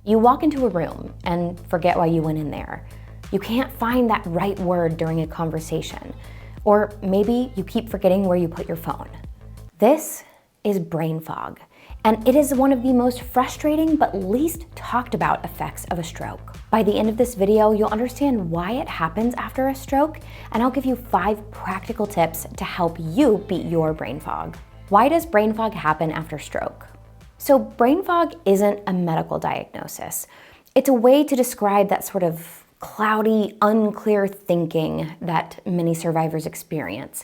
You walk into a room and forget why you went in there. You can't find that right word during a conversation. Or maybe you keep forgetting where you put your phone. This is brain fog, and it is one of the most frustrating but least talked about effects of a stroke. By the end of this video, you'll understand why it happens after a stroke, and I'll give you 5 practical tips to help you beat your brain fog. Why does brain fog happen after stroke? So brain fog isn't a medical diagnosis. It's a way to describe that sort of cloudy, unclear thinking that many survivors experience.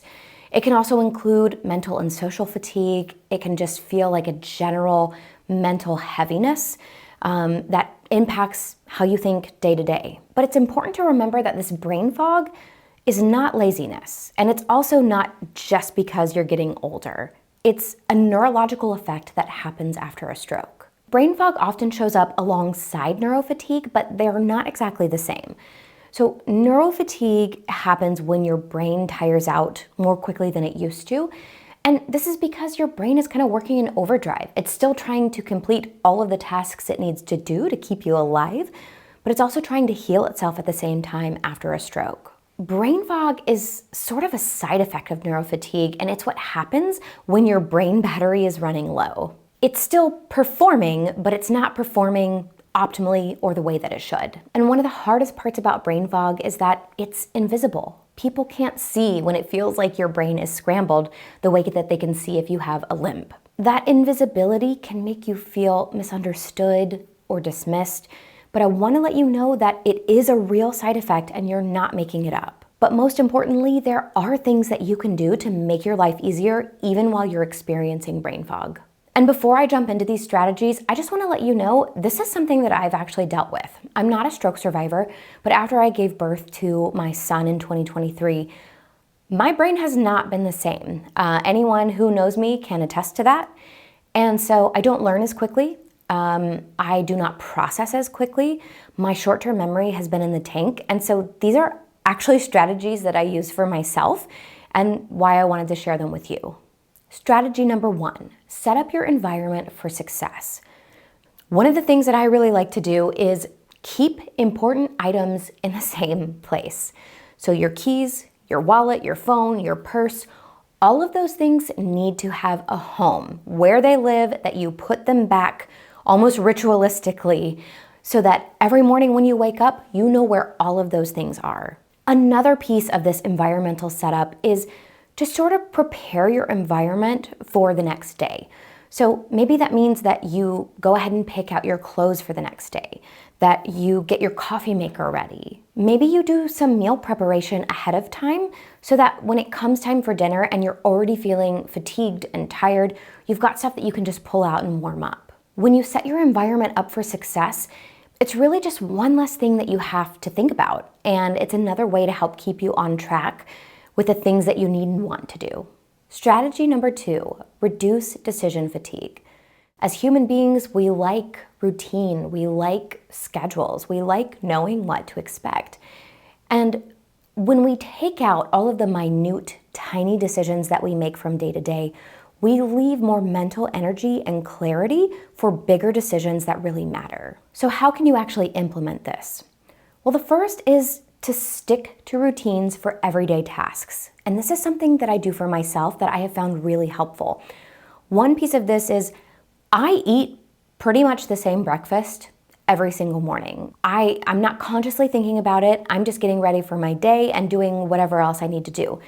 It can also include mental and social fatigue. It can just feel like a general mental heaviness that impacts how you think day to day. But it's important to remember that this brain fog is not laziness, and it's also not just because you're getting older. It's a neurological effect that happens after a stroke. Brain fog often shows up alongside neurofatigue, but they're not exactly the same. So neurofatigue happens when your brain tires out more quickly than it used to. And this is because your brain is kind of working in overdrive. It's still trying to complete all of the tasks it needs to do to keep you alive, but it's also trying to heal itself at the same time after a stroke. Brain fog is sort of a side effect of neurofatigue, and it's what happens when your brain battery is running low. It's still performing, but it's not performing optimally or the way that it should. And one of the hardest parts about brain fog is that it's invisible. People can't see when it feels like your brain is scrambled the way that they can see if you have a limp. That invisibility can make you feel misunderstood or dismissed, but I want to let you know that it is a real side effect and you're not making it up. But most importantly, there are things that you can do to make your life easier even while you're experiencing brain fog. And before I jump into these strategies, I just want to let you know this is something that I've actually dealt with. I'm not a stroke survivor, but after I gave birth to my son in 2023, my brain has not been the same. Anyone who knows me can attest to that. And so I don't learn as quickly. I do not process as quickly. My short-term memory has been in the tank. And so these are actually strategies that I use for myself and why I wanted to share them with you. Strategy number 1, set up your environment for success. One of the things that I really like to do is keep important items in the same place. So your keys, your wallet, your phone, your purse, all of those things need to have a home where they live, that you put them back almost ritualistically so that every morning when you wake up, you know where all of those things are. Another piece of this environmental setup is to sort of prepare your environment for the next day. So maybe that means that you go ahead and pick out your clothes for the next day, that you get your coffee maker ready. Maybe you do some meal preparation ahead of time so that when it comes time for dinner and you're already feeling fatigued and tired, you've got stuff that you can just pull out and warm up. When you set your environment up for success, it's really just one less thing that you have to think about, and it's another way to help keep you on track with the things that you need and want to do. Strategy number 2, reduce decision fatigue. As human beings, we like routine, we like schedules, we like knowing what to expect. And when we take out all of the minute, tiny decisions that we make from day to day, we leave more mental energy and clarity for bigger decisions that really matter. So how can you actually implement this? Well, the first is to stick to routines for everyday tasks. And this is something that I do for myself that I have found really helpful. One piece of this is I eat pretty much the same breakfast every single morning. I'm not consciously thinking about it. I'm just getting ready for my day and doing whatever else I need to do.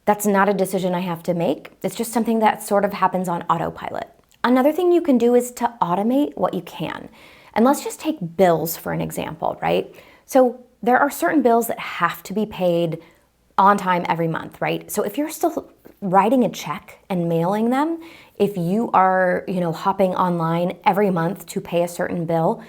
That's not a decision I have to make. It's just something that sort of happens on autopilot. Another thing you can do is to automate what you can. And let's just take bills for an example, right? So there are certain bills that have to be paid on time every month, right? So if you're still writing a check and mailing them, if you are, hopping online every month to pay a certain bill,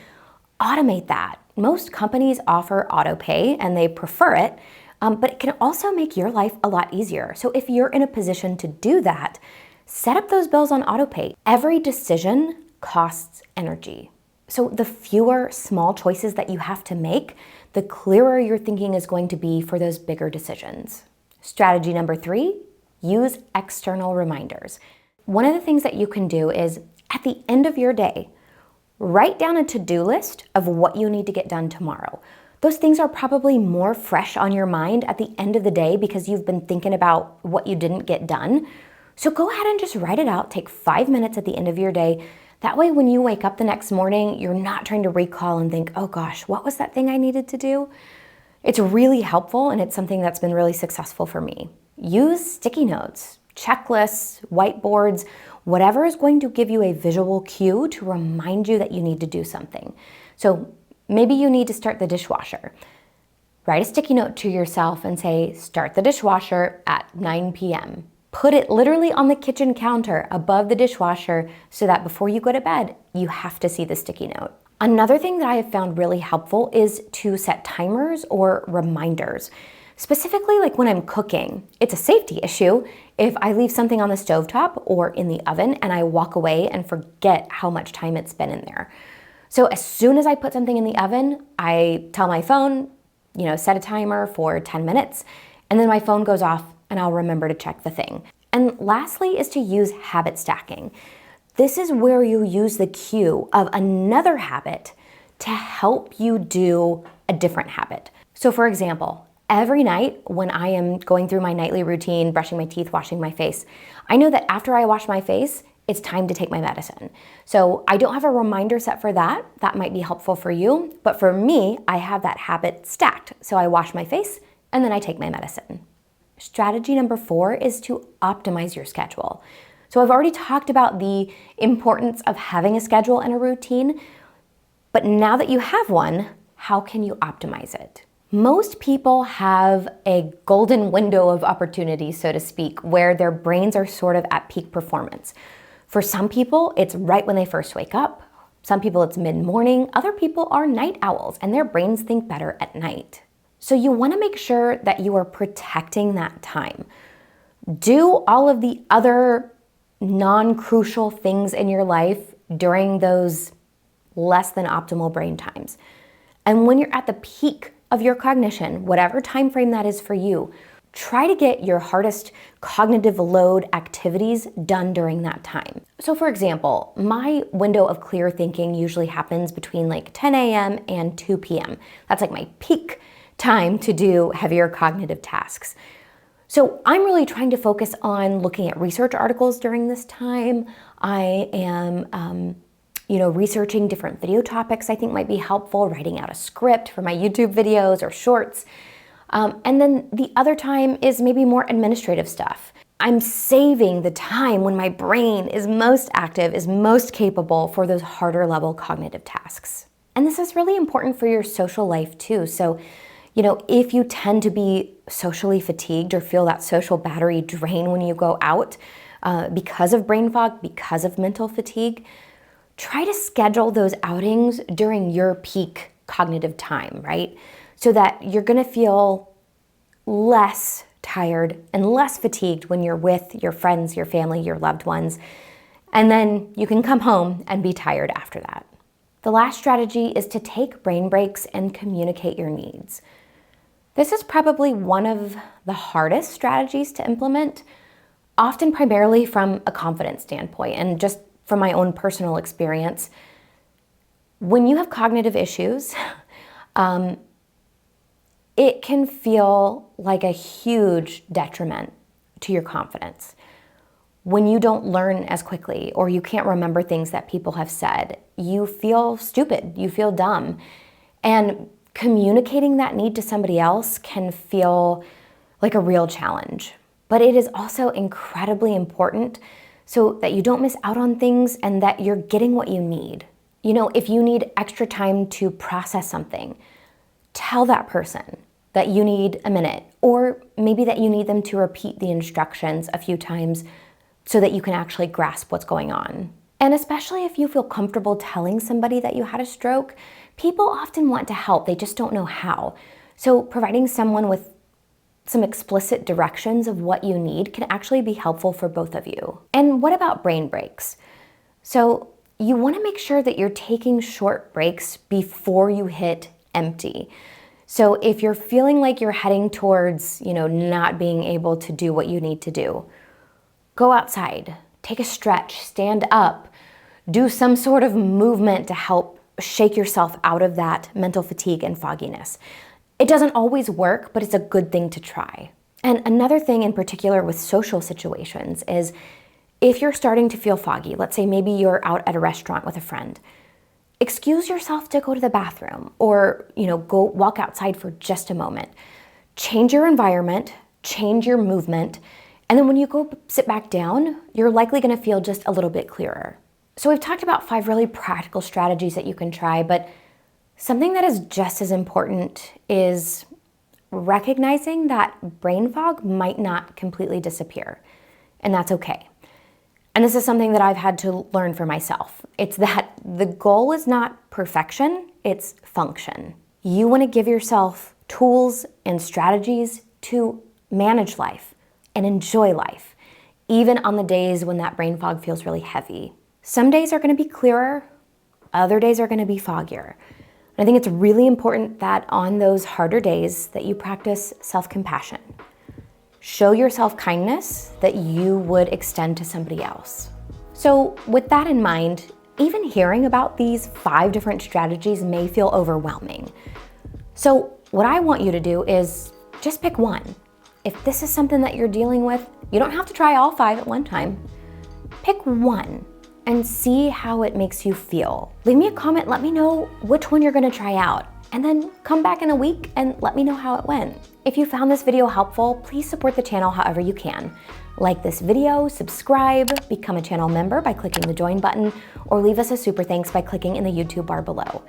automate that. Most companies offer auto pay and they prefer it, but it can also make your life a lot easier. So if you're in a position to do that, set up those bills on auto pay. Every decision costs energy. So the fewer small choices that you have to make, the clearer your thinking is going to be for those bigger decisions. Strategy number 3, use external reminders. One of the things that you can do is at the end of your day, Write down a to-do list of what you need to get done tomorrow. Those things are probably more fresh on your mind at the end of the day because you've been thinking about what you didn't get done. So go ahead and just write it out. Take 5 minutes at the end of your day. That way, when you wake up the next morning, you're not trying to recall and think, oh gosh, what was that thing I needed to do? It's really helpful, and it's something that's been really successful for me. Use sticky notes, checklists, whiteboards, whatever is going to give you a visual cue to remind you that you need to do something. So maybe you need to start the dishwasher. Write a sticky note to yourself and say, start the dishwasher at 9 p.m. Put it literally on the kitchen counter above the dishwasher so that before you go to bed, you have to see the sticky note. Another thing that I have found really helpful is to set timers or reminders. Specifically, like when I'm cooking, it's a safety issue if I leave something on the stovetop or in the oven and I walk away and forget how much time it's been in there. So as soon as I put something in the oven, I tell my phone, set a timer for 10 minutes, and then my phone goes off and I'll remember to check the thing. And lastly is to use habit stacking. This is where you use the cue of another habit to help you do a different habit. So for example, every night when I am going through my nightly routine, brushing my teeth, washing my face, I know that after I wash my face, it's time to take my medicine. So I don't have a reminder set for that. That might be helpful for you, but for me, I have that habit stacked. So I wash my face and then I take my medicine. Strategy number 4 is to optimize your schedule. So I've already talked about the importance of having a schedule and a routine, but now that you have one, how can you optimize it? Most people have a golden window of opportunity, so to speak, where their brains are sort of at peak performance. For some people, it's right when they first wake up. Some people, it's mid-morning. Other people are night owls, and their brains think better at night. So you want to make sure that you are protecting that time. Do all of the other non-crucial things in your life during those less than optimal brain times. And when you're at the peak of your cognition, whatever time frame that is for you, try to get your hardest cognitive load activities done during that time. So for example, my window of clear thinking usually happens between like 10 a.m. and 2 p.m. That's like my peak time to do heavier cognitive tasks. So I'm really trying to focus on looking at research articles during this time. I am, researching different video topics I think might be helpful, writing out a script for my YouTube videos or shorts. And then the other time is maybe more administrative stuff. I'm saving the time when my brain is most active, is most capable for those harder level cognitive tasks. And this is really important for your social life too. So, if you tend to be socially fatigued or feel that social battery drain when you go out because of brain fog, because of mental fatigue, try to schedule those outings during your peak cognitive time, right? So that you're gonna feel less tired and less fatigued when you're with your friends, your family, your loved ones, and then you can come home and be tired after that. The last strategy is to take brain breaks and communicate your needs. This is probably one of the hardest strategies to implement, often primarily from a confidence standpoint and just from my own personal experience. When you have cognitive issues, it can feel like a huge detriment to your confidence. When you don't learn as quickly or you can't remember things that people have said, you feel stupid, you feel dumb. And communicating that need to somebody else can feel like a real challenge. But it is also incredibly important so that you don't miss out on things and that you're getting what you need. If you need extra time to process something, tell that person that you need a minute, or maybe that you need them to repeat the instructions a few times so that you can actually grasp what's going on. And especially if you feel comfortable telling somebody that you had a stroke, people often want to help, they just don't know how. So providing someone with some explicit directions of what you need can actually be helpful for both of you. And what about brain breaks? So you want to make sure that you're taking short breaks before you hit empty. So if you're feeling like you're heading towards, not being able to do what you need to do, go outside, take a stretch, stand up, Do some sort of movement to help shake yourself out of that mental fatigue and fogginess. It doesn't always work, but it's a good thing to try. And another thing in particular with social situations is if you're starting to feel foggy, let's say maybe you're out at a restaurant with a friend, excuse yourself to go to the bathroom or, go walk outside for just a moment. Change your environment, change your movement, and then when you go sit back down, you're likely gonna feel just a little bit clearer. So we've talked about 5 really practical strategies that you can try, but something that is just as important is recognizing that brain fog might not completely disappear, and that's okay. And this is something that I've had to learn for myself. It's that the goal is not perfection, it's function. You want to give yourself tools and strategies to manage life and enjoy life, even on the days when that brain fog feels really heavy. Some days are going to be clearer, other days are going to be foggier. And I think it's really important that on those harder days that you practice self-compassion. Show yourself kindness that you would extend to somebody else. So with that in mind, even hearing about these 5 different strategies may feel overwhelming. So what I want you to do is just pick one. If this is something that you're dealing with, you don't have to try all 5 at one time. Pick one and see how it makes you feel. Leave me a comment, let me know which one you're gonna try out, and then come back in a week and let me know how it went. If you found this video helpful, please support the channel however you can. Like this video, subscribe, become a channel member by clicking the join button, or leave us a super thanks by clicking in the YouTube bar below.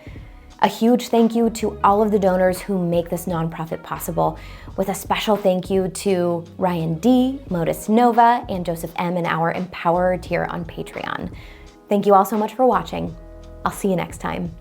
A huge thank you to all of the donors who make this nonprofit possible, with a special thank you to Ryan D, Modus Nova, and Joseph M in our Empower tier on Patreon. Thank you all so much for watching. I'll see you next time.